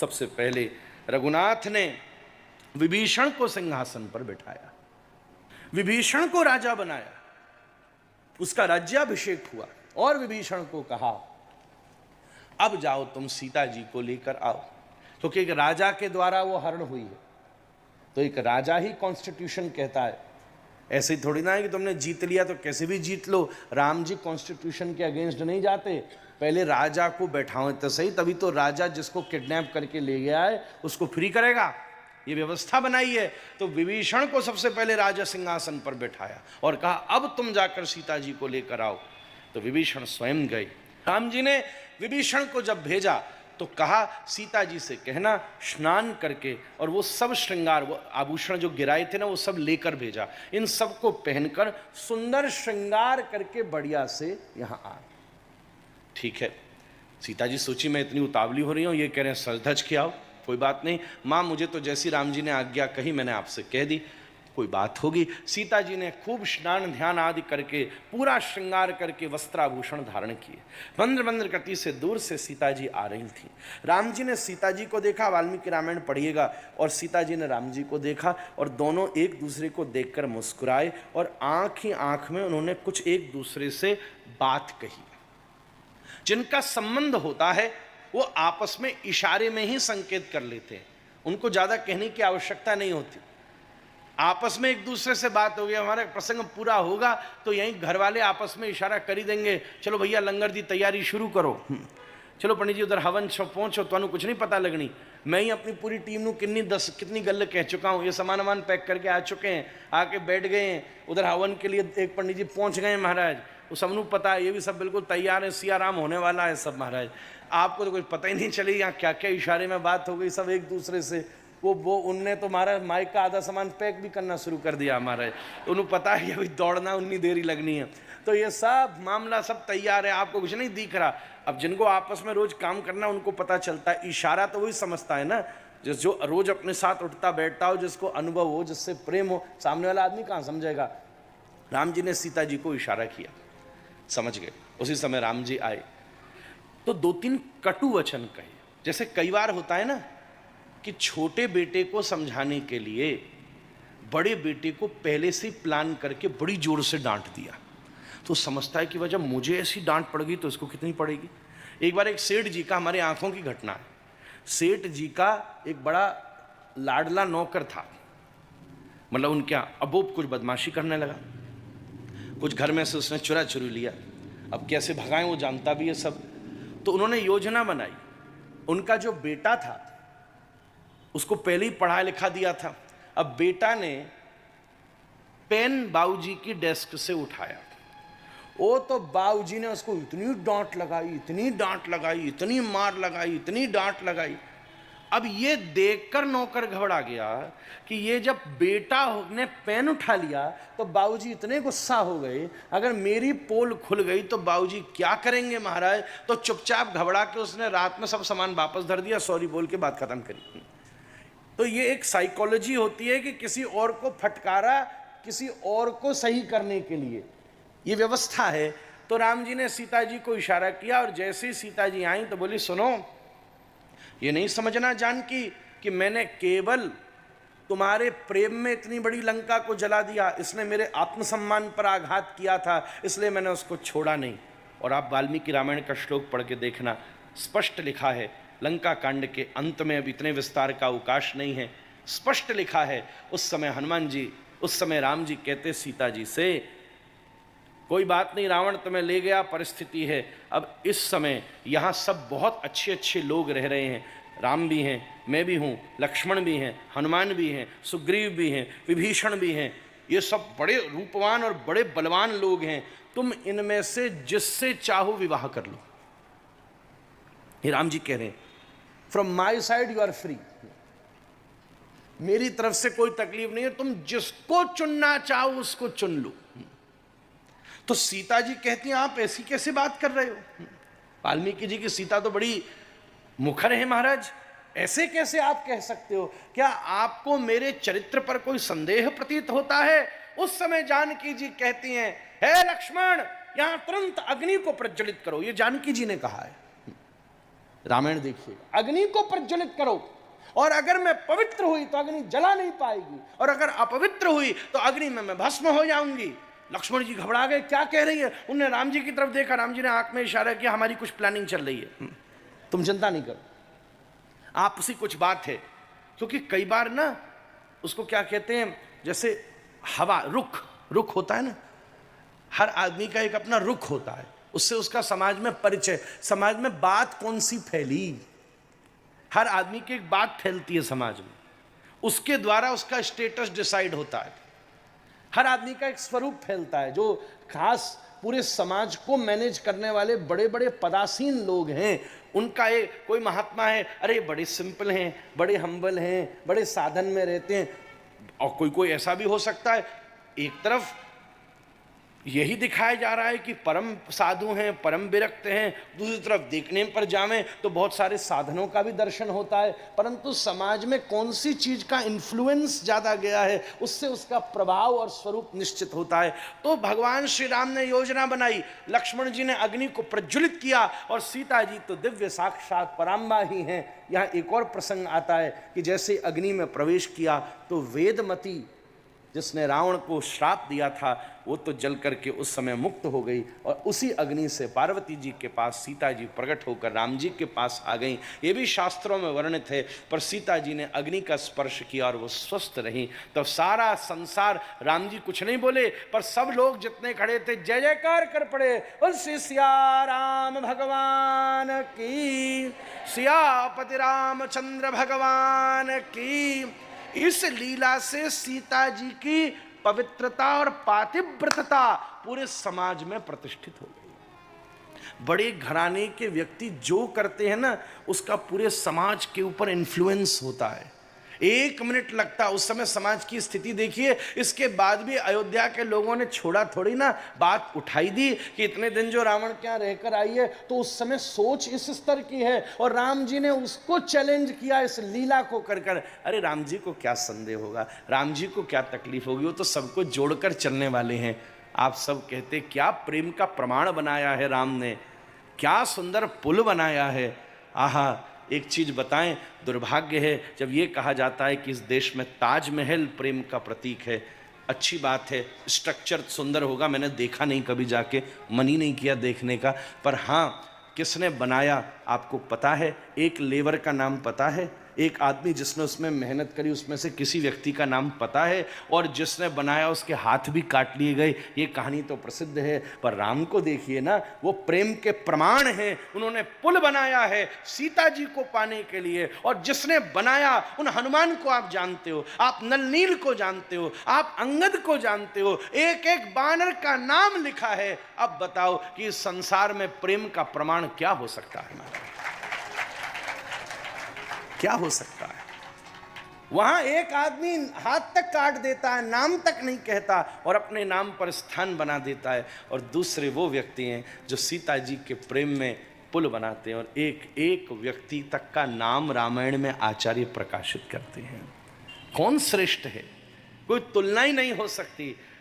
सबसे पहले रघुनाथ ने विभीषण को सिंहासन पर बिठाया, विभीषण को राजा बनाया, उसका राज्याभिषेक हुआ और विभीषण को कहा अब जाओ तुम सीता जी को लेकर आओ, क्योंकि एक राजा के द्वारा वो हरण हुई है, तो एक राजा ही कॉन्स्टिट्यूशन कहता है। ऐसे ही थोड़ी ना है कि तुमने जीत लिया तो कैसे भी जीत लो। राम जी कॉन्स्टिट्यूशन के अगेंस्ट नहीं जाते, पहले राजा को बैठाओ तो सही, तभी तो राजा जिसको किडनैप करके ले गया है उसको फ्री करेगा, ये व्यवस्था बनाई है। तो विभीषण को सबसे पहले राजा सिंहासन पर बैठाया और कहा अब तुम जाकर सीता जी को लेकर आओ। तो विभीषण स्वयं गए। राम जी ने विभीषण को जब भेजा तो कहा सीता जी से कहना स्नान करके और वो सब श्रृंगार, वो आभूषण जो गिराए थे ना, वो सब लेकर भेजा, इन सब को पहनकर सुंदर श्रृंगार करके बढ़िया से यहाँ आ। ठीक है, सीता जी सोची मैं इतनी उतावली हो रही हूँ, ये कह रहे हैं सज धज के आओ, कोई बात नहीं माँ, मुझे तो जैसी राम जी ने आज्ञा कही मैंने आपसे कह दी, कोई बात होगी। सीता जी ने खूब स्नान ध्यान आदि करके पूरा श्रृंगार करके वस्त्राभूषण धारण किए, मंद्र मंद्र गति से दूर से सीता जी आ रही थी। राम जी ने सीता जी को देखा, वाल्मीकि रामायण पढ़िएगा, और सीता जी ने राम जी को देखा और दोनों एक दूसरे को देखकर मुस्कुराए और आंख ही आंख में उन्होंने कुछ एक दूसरे से बात कही। जिनका संबंध होता है वो आपस में इशारे में ही संकेत कर लेते हैं, उनको ज्यादा कहने की आवश्यकता नहीं होती। आपस में एक दूसरे से बात हो गई, हमारा प्रसंग पूरा होगा तो यहीं घर वाले आपस में इशारा कर ही देंगे, चलो भैया लंगर दी तैयारी शुरू करो, चलो पंडित जी उधर हवन पहुंचो, तो कुछ नहीं पता लगनी। मैं ही अपनी पूरी टीम ਨੂੰ कितनी गल्ल कह चुका हूँ, ये सामान वामान पैक करके आ चुके हैं, आके बैठ गए हैं उधर हवन के लिए, एक पंडित जी पहुंच गए महाराज, वो सबनों पता है, ये भी सब बिल्कुल तैयार है, सियाराम होने वाला है सब महाराज, आपको तो कुछ पता ही नहीं चली यहाँ क्या क्या इशारे में बात हो गई, सब एक दूसरे से वो उनने तो महाराज माइक का आधा सामान पैक भी करना शुरू कर दिया महाराज, उन्हें पता है अभी दौड़ना उतनी देरी लगनी है, तो ये सब मामला सब तैयार है, आपको कुछ नहीं दिख रहा। अब जिनको आपस में रोज काम करना उनको पता चलता है, इशारा तो वही समझता है ना, जो रोज अपने साथ उठता बैठता हो, जिसको अनुभव हो, जिससे प्रेम हो, सामने वाला आदमी कहाँ समझेगा। राम जी ने सीता जी को इशारा किया, समझ गए। उसी समय राम जी आए तो दो तीन कटु वचन कहे, जैसे कई बार होता है ना कि छोटे बेटे को समझाने के लिए बड़े बेटे को पहले से प्लान करके बड़ी जोर से डांट दिया, तो समझता है कि वजह मुझे ऐसी डांट पड़ गई तो इसको कितनी पड़ेगी। एक बार एक सेठ जी का, हमारे आंखों की घटना है, सेठ जी का एक बड़ा लाडला नौकर था, मतलब उनके अब वो कुछ बदमाशी करने लगा, कुछ घर में से उसने चुरा चुरी लिया, अब कैसे भगाएं वो जानता भी है सब। तो उन्होंने योजना बनाई, उनका जो बेटा था उसको पहले ही पढ़ा लिखा दिया था, अब बेटा ने पेन बाबूजी की डेस्क से उठाया, वो तो बाबूजी ने उसको इतनी डांट लगाई, इतनी डांट लगाई, इतनी मार लगाई, इतनी डांट लगाई। अब ये देखकर नौकर घबरा गया कि ये जब बेटा ने पेन उठा लिया तो बाबूजी इतने गुस्सा हो गए, अगर मेरी पोल खुल गई तो बाबूजी क्या करेंगे महाराज। तो चुपचाप घबरा के उसने रात में सब सामान वापस धर दिया, सॉरी बोल के बात खत्म करी। तो ये एक साइकोलॉजी होती है कि किसी और को फटकारा किसी और को सही करने के लिए, ये व्यवस्था है। तो राम जी ने सीता जी को इशारा किया और जैसे ही सीता जी आई तो बोली सुनो, ये नहीं समझना जानकी कि मैंने केवल तुम्हारे प्रेम में इतनी बड़ी लंका को जला दिया, इसने मेरे आत्मसम्मान पर आघात किया था, इसलिए मैंने उसको छोड़ा नहीं। और आप वाल्मीकि रामायण का श्लोक पढ़ के देखना, स्पष्ट लिखा है, लंका कांड के अंत में अब इतने विस्तार का अवकाश नहीं है, स्पष्ट लिखा है। उस समय हनुमान जी, उस समय राम जी कहते सीता जी से कोई बात नहीं, रावण तुम्हें ले गया, परिस्थिति है, अब इस समय यहाँ सब बहुत अच्छे अच्छे लोग रह रहे हैं, राम भी हैं, मैं भी हूँ, लक्ष्मण भी हैं, हनुमान भी हैं, सुग्रीव भी हैं, विभीषण भी हैं, ये सब बड़े रूपवान और बड़े बलवान लोग हैं, तुम इनमें से जिससे चाहो विवाह कर लो। ये राम जी कह रहे हैं, from my side you are free, मेरी तरफ से कोई तकलीफ नहीं है, तुम जिसको चुनना चाहो उसको चुन लो। तो सीता जी कहती हैं आप ऐसी कैसे बात कर रहे हो, वाल्मीकि जी की सीता तो बड़ी मुखर है महाराज, ऐसे कैसे आप कह सकते हो, क्या आपको मेरे चरित्र पर कोई संदेह प्रतीत होता है। उस समय जानकी जी कहती हैं, हे लक्ष्मण, यहां तुरंत अग्नि को प्रज्वलित करो, ये जानकी जी ने कहा है। रामायण देखिए, अग्नि को प्रज्वलित करो, और अगर मैं पवित्र हुई तो अग्नि जला नहीं पाएगी, और अगर अपवित्र हुई तो अग्नि में मैं भस्म हो जाऊंगी। लक्ष्मण जी घबरा गए, क्या कह रही है? उन्होंने राम जी की तरफ देखा, राम जी ने आंख में इशारा किया, हमारी कुछ प्लानिंग चल रही है, तुम चिंता नहीं करो, आपसी कुछ बात है। क्योंकि कई बार ना उसको क्या कहते हैं, जैसे हवा, रुख होता है ना, हर आदमी का एक अपना रुख होता है, उससे उसका समाज में परिचय, समाज में बात कौन सी फैली, हर आदमी की एक बात फैलती है समाज में, उसके द्वारा उसका स्टेटस डिसाइड होता है। हर आदमी का एक स्वरूप फैलता है, जो खास पूरे समाज को मैनेज करने वाले बड़े बड़े पदासीन लोग हैं, उनका एक कोई महात्मा है, अरे बड़े सिंपल हैं, बड़े हम्बल हैं, बड़े साधन में रहते हैं। और कोई ऐसा भी हो सकता है, एक तरफ यही दिखाया जा रहा है कि परम साधु हैं, परम विरक्त हैं, दूसरी तरफ देखने पर जावें तो बहुत सारे साधनों का भी दर्शन होता है, परंतु समाज में कौन सी चीज का इन्फ्लुएंस ज्यादा गया है, उससे उसका प्रभाव और स्वरूप निश्चित होता है। तो भगवान श्री राम ने योजना बनाई, लक्ष्मण जी ने अग्नि को प्रज्वलित किया, और सीता जी तो दिव्य साक्षात पराम्बा ही हैं। यहाँ एक और प्रसंग आता है कि जैसे अग्नि में प्रवेश किया तो वेदमती, जिसने रावण को श्राप दिया था, वो तो जल करके उस समय मुक्त हो गई, और उसी अग्नि से पार्वती जी के पास सीता जी प्रकट होकर राम जी के पास आ गई। ये भी शास्त्रों में वर्णित है। पर सीता जी ने अग्नि का स्पर्श किया और वो स्वस्थ रही। तो सारा संसार, राम जी कुछ नहीं बोले, पर सब लोग जितने खड़े थे जय जयकार कर पड़े, और सिया राम भगवान की, सियापति रामचंद्र भगवान की। इस लीला से सीता जी की पवित्रता और पातिव्रतता पूरे समाज में प्रतिष्ठित हो गई। बड़े घराने के व्यक्ति जो करते हैं ना, उसका पूरे समाज के ऊपर इन्फ्लुएंस होता है। 1 मिनट लगता, उस समय समाज की स्थिति देखिए। इसके बाद भी अयोध्या के लोगों ने छोड़ा थोड़ी ना, बात उठाई दी कि इतने दिन जो रावण क्या रहकर आई है, तो उस समय सोच इस स्तर की है, और राम जी ने उसको चैलेंज किया इस लीला को कर कर। अरे राम जी को क्या संदेह होगा, राम जी को क्या तकलीफ होगी, वो तो सबको जोड़कर चलने वाले हैं। आप सब कहते क्या प्रेम का प्रमाण बनाया है राम ने, क्या सुंदर पुल बनाया है। आहा, एक चीज बताएं, दुर्भाग्य है जब ये कहा जाता है कि इस देश में ताजमहल प्रेम का प्रतीक है। अच्छी बात है, स्ट्रक्चर सुंदर होगा, मैंने देखा नहीं कभी जाके, मन ही नहीं किया देखने का। पर हाँ, किसने बनाया आपको पता है? एक लेबर का नाम पता है, एक आदमी जिसने उसमें मेहनत करी उसमें से किसी व्यक्ति का नाम पता है, और जिसने बनाया उसके हाथ भी काट लिए गए। ये कहानी तो प्रसिद्ध है। पर राम को देखिए ना, वो प्रेम के प्रमाण हैं। उन्होंने पुल बनाया है सीता जी को पाने के लिए, और जिसने बनाया उन हनुमान को आप जानते हो, आप नलनील को जानते हो, आप अंगद को जानते हो, एक एक बानर का नाम लिखा है। अब बताओ कि इस संसार में प्रेम का प्रमाण क्या हो सकता है? क्या हो सकता है? वहां एक आदमी हाथ तक काट देता है, नाम तक नहीं कहता, और अपने नाम पर स्थान बना देता है, और दूसरे वो व्यक्ति हैं जो सीता जी के प्रेम में पुल बनाते हैं, और एक एक व्यक्ति तक का नाम रामायण में आचार्य प्रकाशित करते हैं। कौन श्रेष्ठ है? कोई तुलना ही नहीं हो सकती।